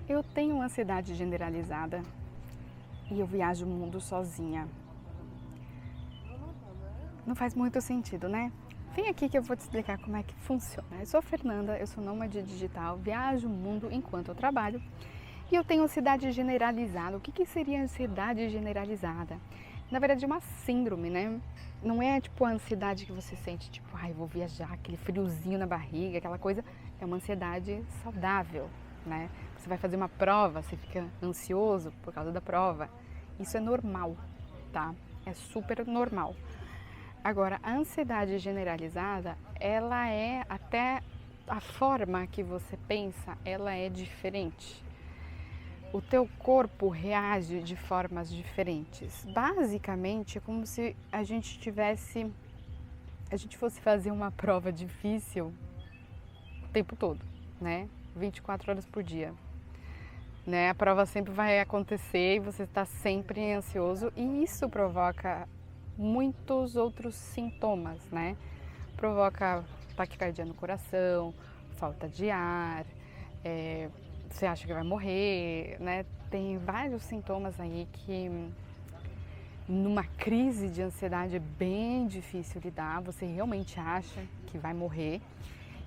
Eu tenho ansiedade generalizada e eu viajo o mundo sozinha. Não faz muito sentido, né? Vem aqui que eu vou te explicar como é que funciona. Eu sou a Fernanda, eu sou nômade digital, viajo o mundo enquanto eu trabalho e eu tenho ansiedade generalizada. O que seria ansiedade generalizada? Na verdade é uma síndrome, né? Não é tipo a ansiedade que você sente, tipo, ai, vou viajar, aquele friozinho na barriga, aquela coisa. É uma ansiedade saudável, né? Você vai fazer uma prova, você fica ansioso por causa da prova. Isso é normal, tá? É super normal. Agora, a ansiedade generalizada, ela é até a forma que você pensa, ela é diferente. O teu corpo reage de formas diferentes. Basicamente, é como se a gente fosse fazer uma prova difícil o tempo todo, né? 24 horas por dia. Né? A prova sempre vai acontecer e você está sempre ansioso e isso provoca muitos outros sintomas, né? Provoca taquicardia no coração, falta de ar, você acha que vai morrer, né? Tem vários sintomas aí que numa crise de ansiedade é bem difícil lidar, você realmente acha que vai morrer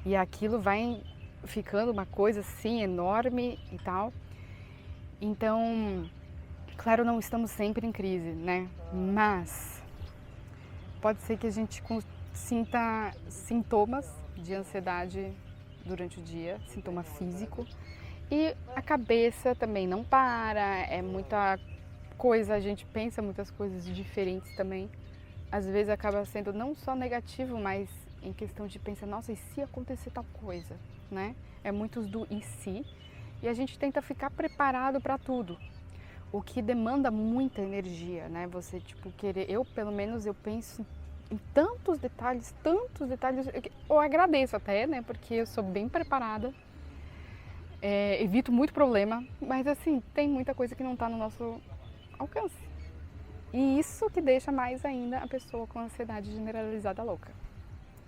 e aquilo vai ficando uma coisa assim enorme e tal. Então, claro, não estamos sempre em crise, né? Mas pode ser que a gente sinta sintomas de ansiedade durante o dia, sintoma físico. E a cabeça também não para, é muita coisa, a gente pensa muitas coisas diferentes também. Às vezes acaba sendo não só negativo, mas em questão de pensar, nossa, e se acontecer tal coisa, né? É muitos do e se. E a gente tenta ficar preparado para tudo, o que demanda muita energia, né? Você, tipo, querer... Eu, pelo menos, eu penso em tantos detalhes, eu agradeço até, né? Porque eu sou bem preparada, evito muito problema, mas, assim, tem muita coisa que não está no nosso alcance. E isso que deixa mais ainda a pessoa com ansiedade generalizada louca.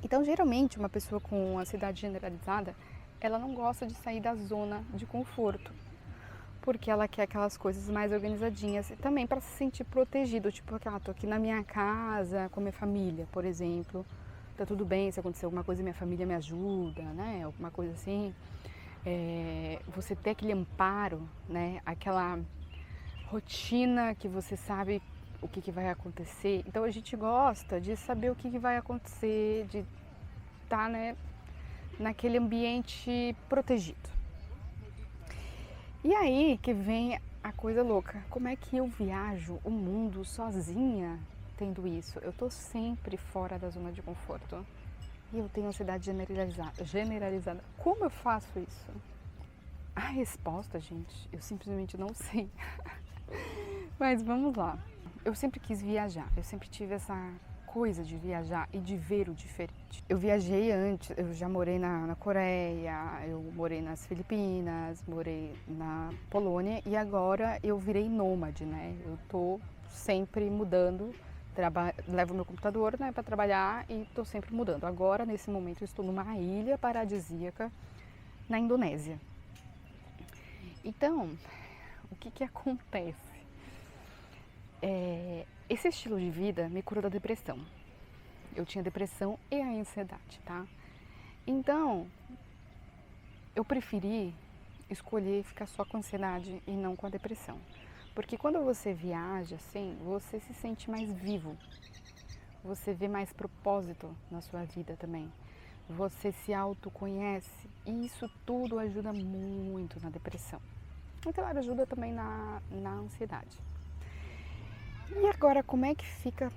Então, geralmente, uma pessoa com ansiedade generalizada, ela não gosta de sair da zona de conforto, porque ela quer aquelas coisas mais organizadinhas e também para se sentir protegido, tipo, tô aqui na minha casa com a minha família, por exemplo, tá tudo bem, se acontecer alguma coisa minha família me ajuda, né, alguma coisa assim. Você ter aquele amparo, né, aquela rotina que você sabe o que vai acontecer. Então a gente gosta de saber o que vai acontecer, de estar, né, naquele ambiente protegido. E aí que vem a coisa louca. Como é que eu viajo o mundo sozinha tendo isso? Eu tô sempre fora da zona de conforto. E eu tenho ansiedade generalizada. Como eu faço isso? A resposta, gente, eu simplesmente não sei. Mas vamos lá. Eu sempre quis viajar. Eu sempre tive essa coisa de viajar e de ver o diferente. Eu viajei antes, eu já morei na Coreia, eu morei nas Filipinas, morei na Polônia e agora eu virei nômade, né? Eu tô sempre mudando, levo meu computador, né, para trabalhar e tô sempre mudando. Agora, nesse momento, eu estou numa ilha paradisíaca na Indonésia. Então, o que acontece? Esse estilo de vida me curou da depressão. Eu tinha depressão e a ansiedade, tá? Então, eu preferi escolher ficar só com a ansiedade e não com a depressão. Porque quando você viaja, assim, você se sente mais vivo. Você vê mais propósito na sua vida também. Você se autoconhece e isso tudo ajuda muito na depressão. Então, ajuda também na ansiedade. E agora, como é que fica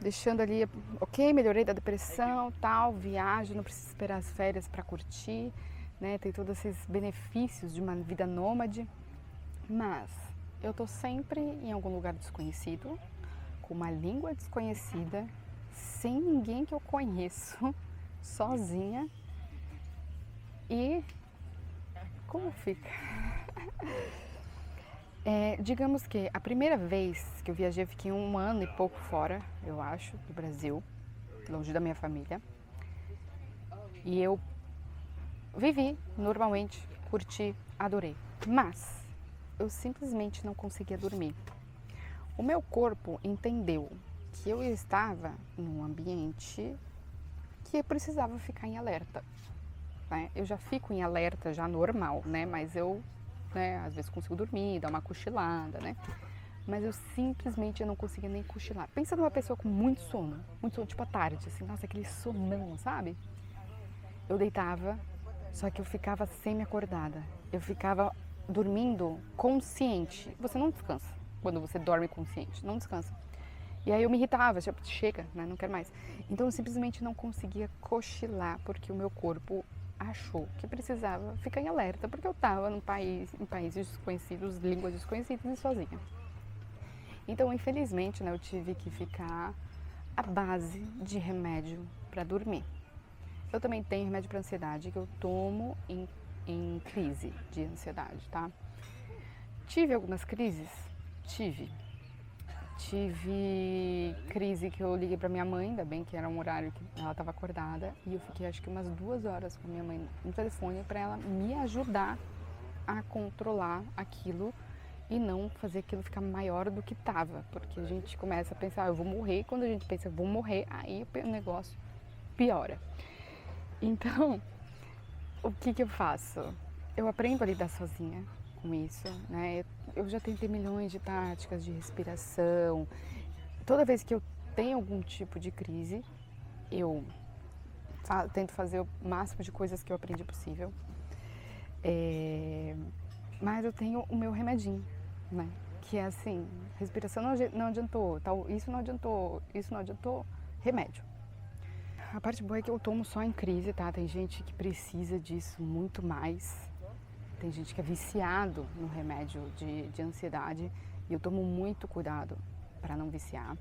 deixando ali, ok, melhorei da depressão, tal, viajo, não preciso esperar as férias para curtir, né? Tem todos esses benefícios de uma vida nômade, mas eu tô sempre em algum lugar desconhecido, com uma língua desconhecida, sem ninguém que eu conheço, sozinha. E como fica? Digamos que a primeira vez que eu viajei, eu fiquei 1 ano e pouco fora, eu acho, do Brasil, longe da minha família. E eu vivi normalmente, curti, adorei. Mas eu simplesmente não conseguia dormir. O meu corpo entendeu que eu estava num ambiente que eu precisava ficar em alerta, né? Eu já fico em alerta já normal, né? Mas eu, né, às vezes consigo dormir, dar uma cochilada, né? Mas eu simplesmente não conseguia nem cochilar. Pensa numa pessoa com muito sono, tipo à tarde, assim, nossa, aquele sonão, sabe? Eu deitava, só que eu ficava semi-acordada. Eu ficava dormindo consciente. Você não descansa quando você dorme consciente, não descansa. E aí eu me irritava, tipo, chega, né, não quero mais. Então eu simplesmente não conseguia cochilar, porque o meu corpo achou que precisava ficar em alerta, porque eu estava em países desconhecidos, línguas desconhecidas e sozinha. Então, infelizmente, né, eu tive que ficar à base de remédio para dormir. Eu também tenho remédio para ansiedade que eu tomo em crise de ansiedade, tá? Tive algumas crises? Tive. Tive crise que eu liguei para minha mãe, ainda bem que era um horário que ela estava acordada, e eu fiquei acho que umas 2 horas com a minha mãe no telefone para ela me ajudar a controlar aquilo e não fazer aquilo ficar maior do que estava, porque a gente começa a pensar, eu vou morrer, quando a gente pensa, eu vou morrer, aí o negócio piora. Então, o que eu faço? Eu aprendo a lidar sozinha com isso, né? Eu já tentei milhões de táticas de respiração. Toda vez que eu tenho algum tipo de crise, eu tento fazer o máximo de coisas que eu aprendi possível. Mas eu tenho o meu remedinho, né? Que é assim, respiração não adiantou, isso não adiantou, remédio. A parte boa é que eu tomo só em crise, tá? Tem gente que precisa disso muito mais. Tem gente que é viciado no remédio de ansiedade e eu tomo muito cuidado para não viciar.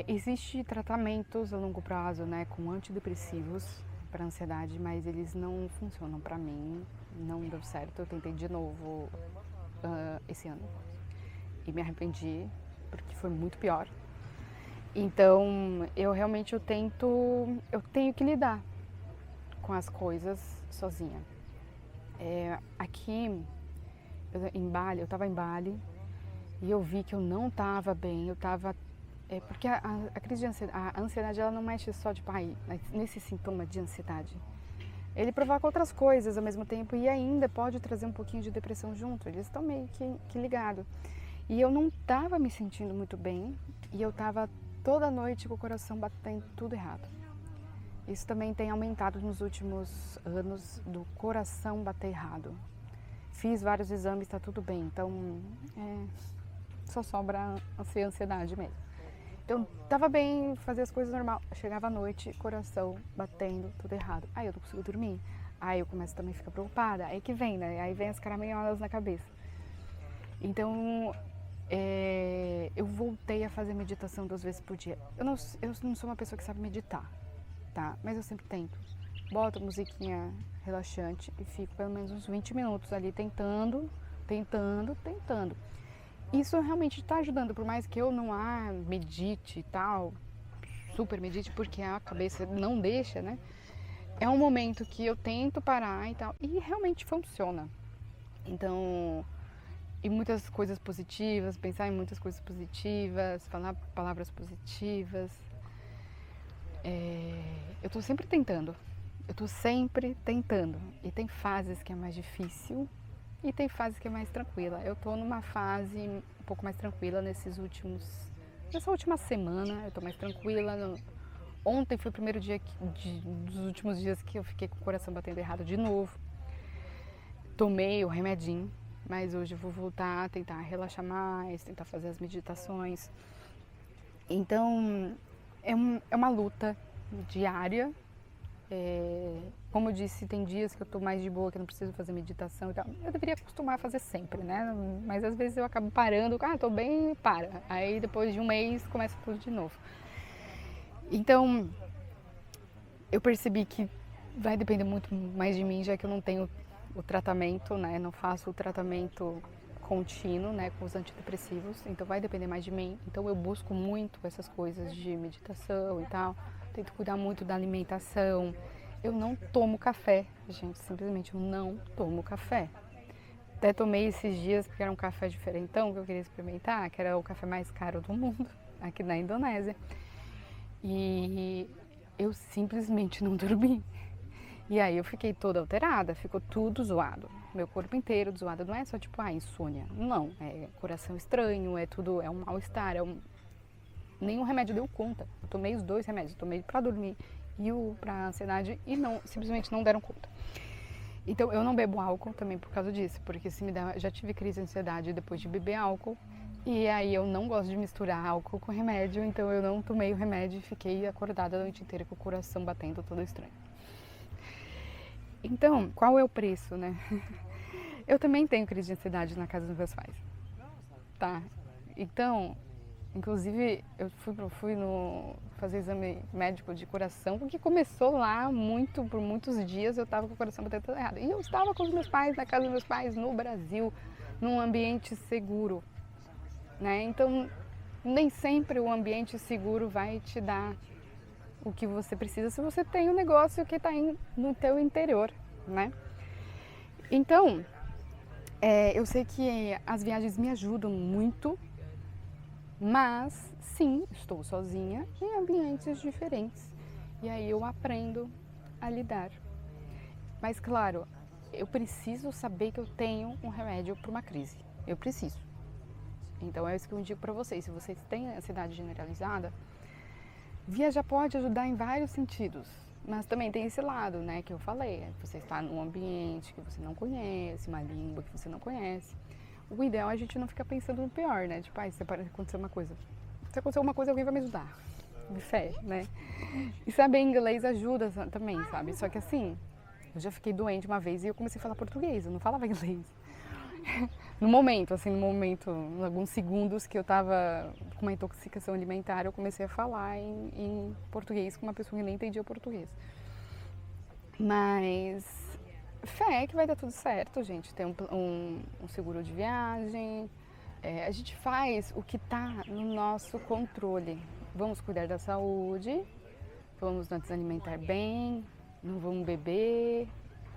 Existem tratamentos a longo prazo, né, com antidepressivos para ansiedade, mas eles não funcionam para mim, não deu certo. Eu tentei de novo esse ano e me arrependi porque foi muito pior. Então, eu realmente eu tenho que lidar com as coisas sozinha. Aqui em Bali, eu estava em Bali e eu vi que eu não estava bem, porque a crise de ansiedade, a ansiedade ela não mexe só nesse sintoma de ansiedade. Ele provoca outras coisas ao mesmo tempo e ainda pode trazer um pouquinho de depressão junto, eles estão meio que ligados. E eu não estava me sentindo muito bem e eu estava toda noite com o coração batendo tudo errado. Isso também tem aumentado nos últimos anos do coração bater errado. Fiz vários exames, está tudo bem, então só sobra ansiedade mesmo. Então, estava bem, fazia as coisas normal. Chegava à noite, coração batendo tudo errado. Aí eu não consigo dormir. Aí eu começo também a ficar preocupada. Aí que vem, né? Aí vem as caraminholas na cabeça. Então, eu voltei a fazer meditação 2 vezes por dia. Eu não sou uma pessoa que sabe meditar, tá? Mas eu sempre tento. Boto musiquinha relaxante e fico pelo menos uns 20 minutos ali tentando. Isso realmente está ajudando, por mais que eu não medite e tal, super medite, porque a cabeça não deixa, né? É um momento que eu tento parar e tal, e realmente funciona. Então, e muitas coisas positivas, pensar em muitas coisas positivas, falar palavras positivas. Eu tô sempre tentando. E tem fases que é mais difícil e tem fases que é mais tranquila. Eu tô numa fase um pouco mais tranquila nessa última semana, eu tô mais tranquila. Ontem foi o primeiro dia dos últimos dias que eu fiquei com o coração batendo errado de novo. Tomei o remedinho, mas hoje eu vou voltar a tentar relaxar mais, tentar fazer as meditações. Então, é uma luta diária. Como eu disse, tem dias que eu tô mais de boa, que eu não preciso fazer meditação e tal. Eu deveria acostumar a fazer sempre, né? Mas às vezes eu acabo parando, tô bem, para. Aí depois de um mês começa tudo de novo. Então, eu percebi que vai depender muito mais de mim, já que eu não tenho o tratamento, né? Não faço o tratamento contínuo, né? Com os antidepressivos. Então vai depender mais de mim. Então eu busco muito essas coisas de meditação e tal. Tento cuidar muito da alimentação. eu não tomo café, gente, simplesmente eu não tomo café. Até tomei esses dias porque era um café diferentão que eu queria experimentar, que era o café mais caro do mundo, aqui na Indonésia. E eu simplesmente não dormi. E aí eu fiquei toda alterada, ficou tudo zoado. Meu corpo inteiro zoado, não é só tipo, insônia. Não, é coração estranho, é tudo, é um mal-estar, nenhum remédio deu conta. Eu tomei os 2 remédios, eu tomei pra dormir e o pra ansiedade e simplesmente não deram conta. Então eu não bebo álcool também por causa disso, porque já tive crise de ansiedade depois de beber álcool. E aí eu não gosto de misturar álcool com remédio, então eu não tomei o remédio e fiquei acordada a noite inteira com o coração batendo todo estranho. Então, qual é o preço, né? Eu também tenho crise de ansiedade na casa dos meus pais, tá? Então, inclusive, eu fui fazer exame médico de coração, porque começou lá por muitos dias eu estava com o coração batendo tudo errado. E eu estava com os meus pais, na casa dos meus pais, no Brasil, num ambiente seguro, né? Então, nem sempre o ambiente seguro vai te dar o que você precisa se você tem um negócio que está no teu interior, né? Então, eu sei que as viagens me ajudam muito, mas sim, estou sozinha em ambientes diferentes. E aí eu aprendo a lidar. Mas claro, eu preciso saber que eu tenho um remédio para uma crise. Eu preciso. Então é isso que eu digo para vocês. Se vocês têm ansiedade generalizada, viajar pode ajudar em vários sentidos, mas também tem esse lado, né, que eu falei. Você está num ambiente que você não conhece, uma língua que você não conhece. O ideal é a gente não ficar pensando no pior, né? Tipo, se acontecer uma coisa. Se acontecer alguma coisa, alguém vai me ajudar. De fé, né? E saber inglês ajuda também, sabe? Só que assim, eu já fiquei doente uma vez e eu comecei a falar português, eu não falava inglês. No momento, em alguns segundos que eu tava com uma intoxicação alimentar, eu comecei a falar em português com uma pessoa que nem entendia português. Mas fé que vai dar tudo certo, gente. Tem um seguro de viagem, a gente faz o que está no nosso controle. Vamos cuidar da saúde, vamos nos alimentar bem, não vamos beber,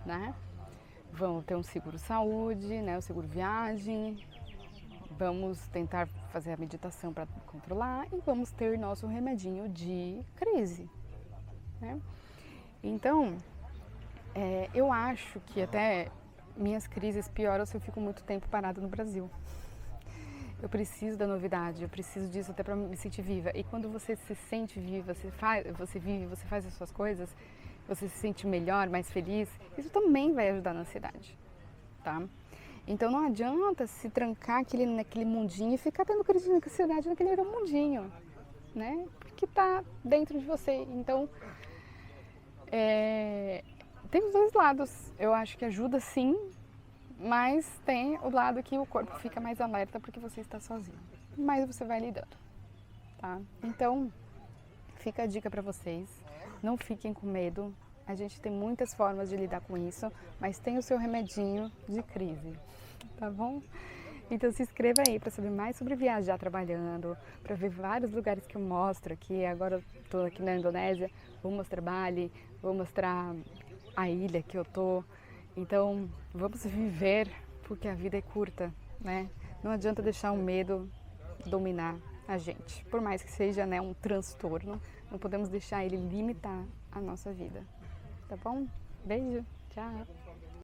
né? Vamos ter um seguro saúde, né? O seguro viagem, vamos tentar fazer a meditação para controlar e vamos ter nosso remedinho de crise, né? Então, eu acho que até minhas crises pioram se eu fico muito tempo parada no Brasil. Eu preciso da novidade, eu preciso disso até para me sentir viva. E quando você se sente viva, você vive, você faz as suas coisas, você se sente melhor, mais feliz, isso também vai ajudar na ansiedade, tá? Então não adianta se trancar naquele mundinho e ficar tendo crise de ansiedade naquele mundinho, né? Porque tá dentro de você. Então, tem os dois lados. Eu acho que ajuda sim, mas tem o lado que o corpo fica mais alerta porque você está sozinho. Mas você vai lidando, tá? Então, fica a dica para vocês. Não fiquem com medo, a gente tem muitas formas de lidar com isso, mas tem o seu remedinho de crise, tá bom? Então se inscreva aí para saber mais sobre viajar trabalhando, para ver vários lugares que eu mostro aqui. Agora eu estou aqui na Indonésia, vou mostrar Bali, vou mostrar a ilha que eu tô. Então vamos viver, porque a vida é curta, né? Não adianta deixar o medo dominar a gente, por mais que seja, né, um transtorno, não podemos deixar ele limitar a nossa vida, tá bom? Beijo, tchau!